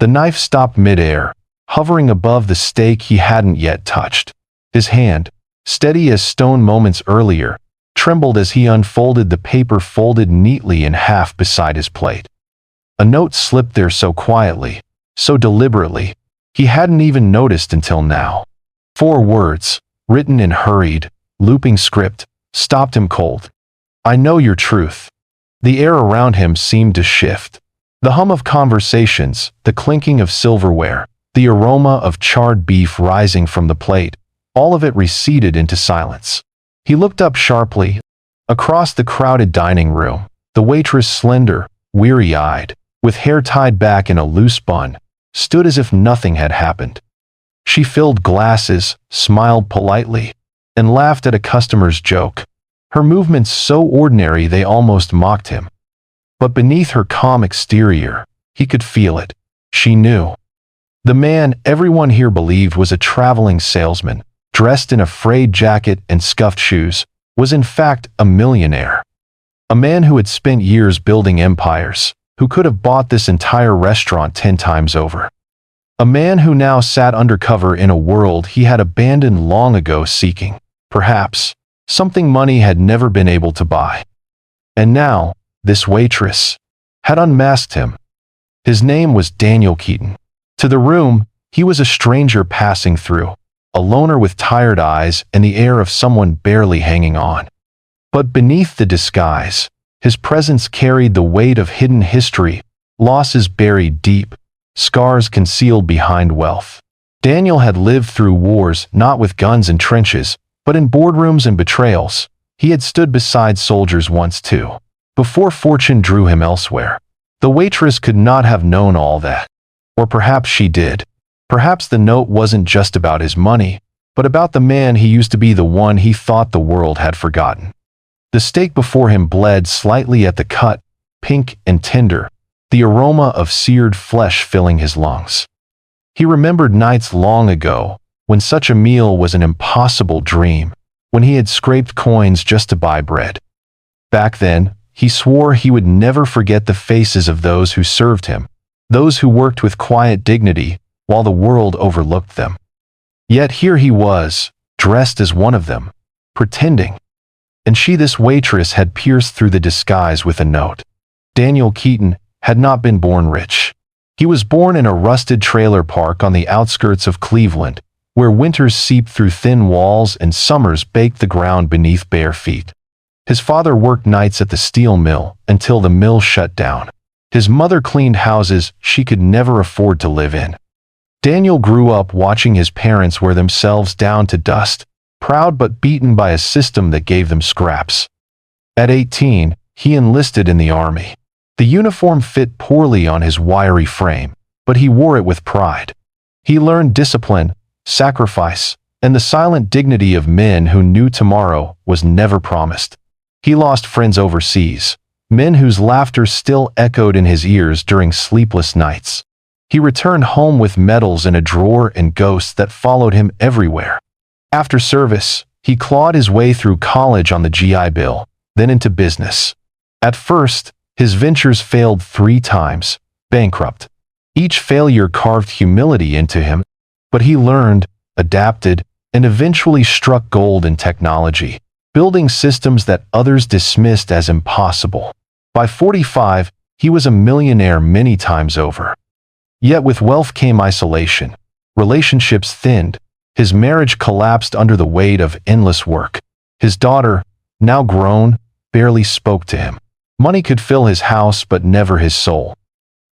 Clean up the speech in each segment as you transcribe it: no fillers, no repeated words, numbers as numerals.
The knife stopped midair, hovering above the steak he hadn't yet touched. His hand, steady as stone moments earlier, trembled as he unfolded the paper folded neatly in half beside his plate. A note slipped there so quietly, so deliberately, he hadn't even noticed until now. 4 words, written in hurried, looping script, stopped him cold. "I know your truth." The air around him seemed to shift. The hum of conversations, the clinking of silverware, the aroma of charred beef rising from the plate, all of it receded into silence. He looked up sharply. Across the crowded dining room, the waitress, slender, weary-eyed, with hair tied back in a loose bun, stood as if nothing had happened. She filled glasses, smiled politely, and laughed at a customer's joke, her movements so ordinary they almost mocked him. But beneath her calm exterior, he could feel it. She knew. The man everyone here believed was a traveling salesman, dressed in a frayed jacket and scuffed shoes, was in fact a millionaire. A man who had spent years building empires, who could have bought this entire restaurant 10 times over. A man who now sat undercover in a world he had abandoned long ago, seeking, perhaps, something money had never been able to buy. And now, this waitress had unmasked him. His name was Daniel Keaton. To the room, he was a stranger passing through, a loner with tired eyes and the air of someone barely hanging on. But beneath the disguise, his presence carried the weight of hidden history, losses buried deep, scars concealed behind wealth. Daniel had lived through wars not with guns and trenches, but in boardrooms and betrayals. He had stood beside soldiers once too, before fortune drew him elsewhere. The waitress could not have known all that. Or perhaps she did. Perhaps the note wasn't just about his money, but about the man he used to be, the one he thought the world had forgotten. The steak before him bled slightly at the cut, pink and tender, the aroma of seared flesh filling his lungs. He remembered nights long ago, when such a meal was an impossible dream, when he had scraped coins just to buy bread. Back then, he swore he would never forget the faces of those who served him, those who worked with quiet dignity while the world overlooked them. Yet here he was, dressed as one of them, pretending. And she, this waitress, had pierced through the disguise with a note. Daniel Keaton had not been born rich. He was born in a rusted trailer park on the outskirts of Cleveland, where winters seeped through thin walls and summers baked the ground beneath bare feet. His father worked nights at the steel mill until the mill shut down. His mother cleaned houses she could never afford to live in. Daniel grew up watching his parents wear themselves down to dust, proud but beaten by a system that gave them scraps. At 18, he enlisted in the army. The uniform fit poorly on his wiry frame, but he wore it with pride. He learned discipline, sacrifice, and the silent dignity of men who knew tomorrow was never promised. He lost friends overseas, men whose laughter still echoed in his ears during sleepless nights. He returned home with medals in a drawer and ghosts that followed him everywhere. After service, he clawed his way through college on the GI Bill, then into business. At first, his ventures failed 3 times, bankrupt. Each failure carved humility into him, but he learned, adapted, and eventually struck gold in technology, building systems that others dismissed as impossible. By 45, he was a millionaire many times over. Yet with wealth came isolation. Relationships thinned. His marriage collapsed under the weight of endless work. His daughter, now grown, barely spoke to him. Money could fill his house but never his soul.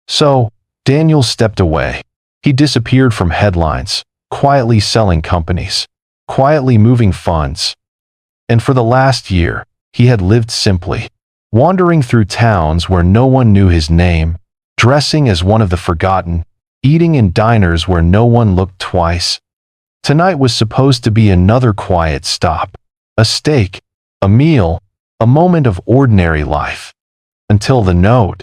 So, Daniel stepped away. He disappeared from headlines, quietly selling companies, quietly moving funds. And for the last year, he had lived simply, wandering through towns where no one knew his name, dressing as one of the forgotten, eating in diners where no one looked twice. Tonight was supposed to be another quiet stop, a steak, a meal, a moment of ordinary life. Until the note.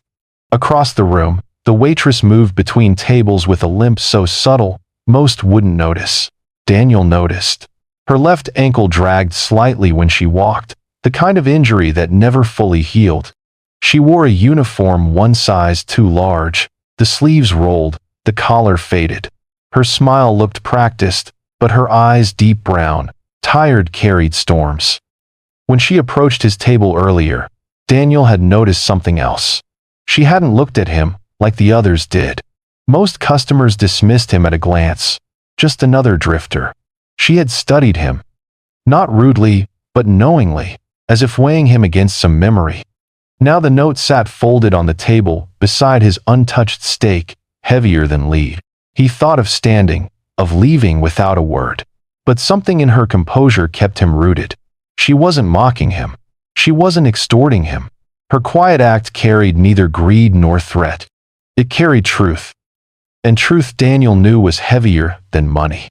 Across the room, the waitress moved between tables with a limp so subtle, most wouldn't notice. Daniel noticed. Her left ankle dragged slightly when she walked, the kind of injury that never fully healed. She wore a uniform one size too large, the sleeves rolled, The collar faded. Her smile looked practiced, but her eyes deep brown, tired carried storms. When she approached his table earlier, Daniel had noticed something else. She hadn't looked at him like the others did. Most customers dismissed him at a glance. Just another drifter. She had studied him. Not rudely, but knowingly, as if weighing him against some memory. Now the note sat folded on the table beside his untouched steak, heavier than lead. He thought of standing, of leaving without a word. But something in her composure kept him rooted. She wasn't mocking him. She wasn't extorting him. Her quiet act carried neither greed nor threat. It carried truth. And truth Daniel knew was heavier than money.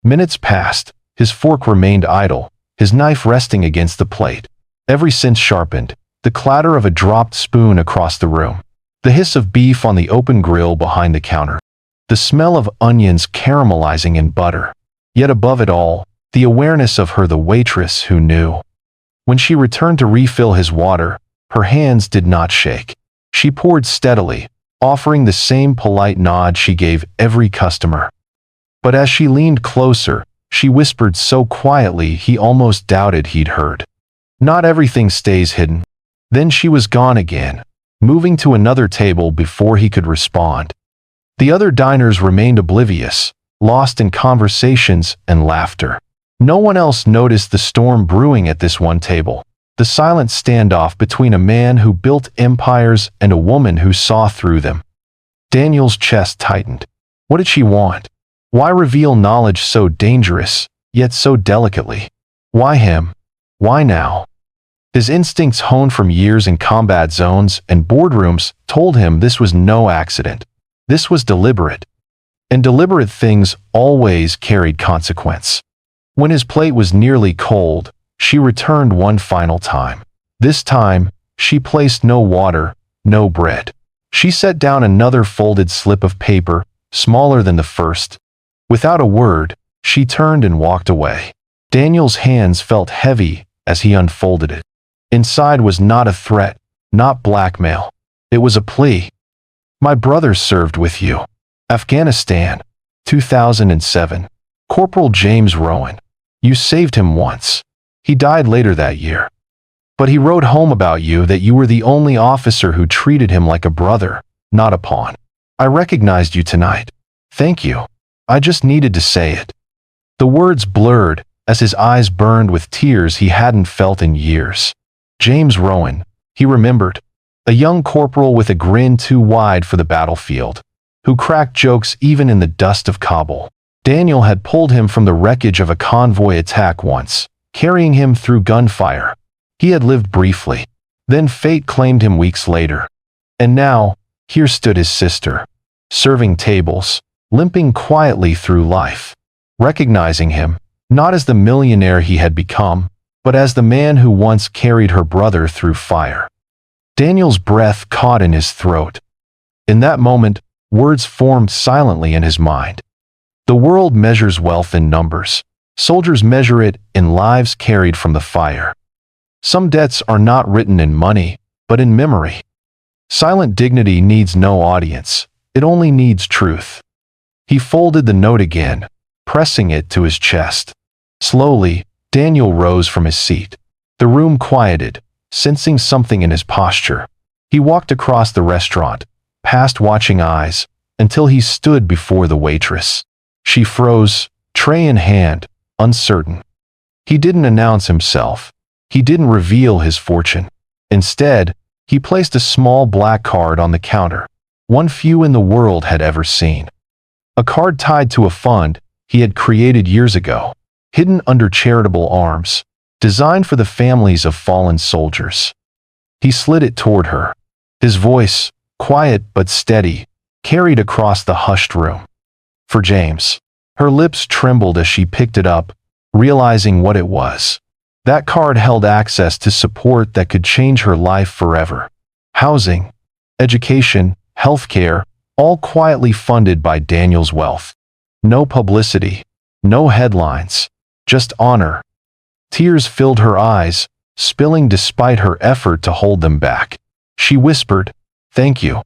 Minutes passed. His fork remained idle, his knife resting against the plate. Every sense sharpened, the clatter of a dropped spoon across the room, the hiss of beef on the open grill behind the counter, the smell of onions caramelizing in butter. Yet above it all, the awareness of her, the waitress who knew. When she returned to refill his water, her hands did not shake. She poured steadily, offering the same polite nod she gave every customer. But as she leaned closer, she whispered so quietly he almost doubted he'd heard. Not everything stays hidden. Then she was gone again, moving to another table before he could respond. The other diners remained oblivious, lost in conversations and laughter. No one else noticed the storm brewing at this one table, the silent standoff between a man who built empires and a woman who saw through them. Daniel's chest tightened. What did she want? Why reveal knowledge so dangerous, yet so delicately? Why him? Why now? His instincts honed from years in combat zones and boardrooms told him this was no accident. This was deliberate. And deliberate things always carried consequence. When his plate was nearly cold, she returned one final time. This time, she placed no water, no bread. She set down another folded slip of paper, smaller than the first. Without a word, she turned and walked away. Daniel's hands felt heavy as he unfolded it. Inside was not a threat, not blackmail. It was a plea. My brother served with you. Afghanistan, 2007. Corporal James Rowan. You saved him once. He died later that year. But he wrote home about you that you were the only officer who treated him like a brother, not a pawn. I recognized you tonight. Thank you. I just needed to say it. The words blurred as his eyes burned with tears he hadn't felt in years. James Rowan, he remembered. A young corporal with a grin too wide for the battlefield, who cracked jokes even in the dust of Kabul. Daniel had pulled him from the wreckage of a convoy attack once, carrying him through gunfire. He had lived briefly. Then fate claimed him weeks later. And now, here stood his sister, serving tables, limping quietly through life, recognizing him, not as the millionaire he had become, but as the man who once carried her brother through fire. Daniel's breath caught in his throat. In that moment, words formed silently in his mind. The world measures wealth in numbers. Soldiers measure it in lives carried from the fire. Some debts are not written in money, but in memory. Silent dignity needs no audience. It only needs truth. He folded the note again, pressing it to his chest. Slowly, Daniel rose from his seat. The room quieted, sensing something in his posture. He walked across the restaurant, past watching eyes, until he stood before the waitress. She froze, tray in hand, uncertain. He didn't announce himself. He didn't reveal his fortune. Instead, he placed a small black card on the counter, one few in the world had ever seen. A card tied to a fund he had created years ago, hidden under charitable arms, designed for the families of fallen soldiers. He slid it toward her. His voice, quiet but steady, carried across the hushed room. For James. Her lips trembled as she picked it up, realizing what it was. That card held access to support that could change her life forever. Housing, education, healthcare, all quietly funded by Daniel's wealth. No publicity, no headlines, just honor. Tears filled her eyes, spilling despite her effort to hold them back. She whispered, "Thank you."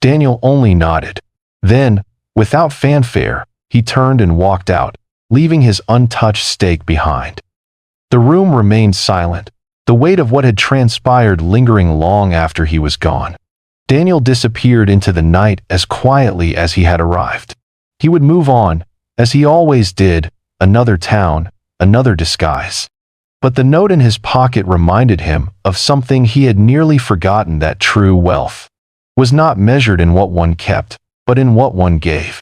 Daniel only nodded. Then, Without fanfare, he turned and walked out, leaving his untouched steak behind. The room remained silent, the weight of what had transpired lingering long after he was gone. Daniel disappeared into the night as quietly as he had arrived. He would move on, as he always did, another town, another disguise. But the note in his pocket reminded him of something he had nearly forgotten: that true wealth was not measured in what one kept, but in what one gave.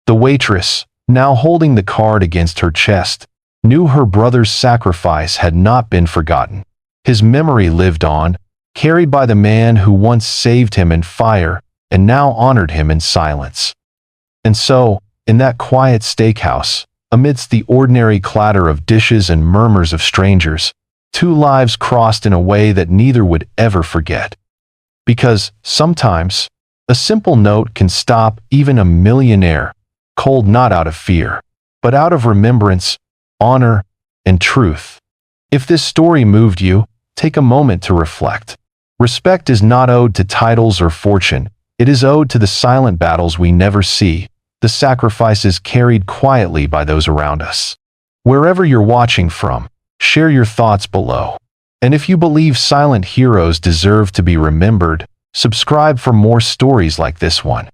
The waitress, now holding the card against her chest, knew her brother's sacrifice had not been forgotten. His memory lived on, carried by the man who once saved him in fire and now honored him in silence. And so, in that quiet steakhouse, amidst the ordinary clatter of dishes and murmurs of strangers, two lives crossed in a way that neither would ever forget. Because, sometimes, a simple note can stop even a millionaire, cold not out of fear, but out of remembrance, honor, and truth. If this story moved you, take a moment to reflect. Respect is not owed to titles or fortune. It is owed to the silent battles we never see, the sacrifices carried quietly by those around us. Wherever you're watching from, share your thoughts below. And if you believe silent heroes deserve to be remembered, subscribe for more stories like this one.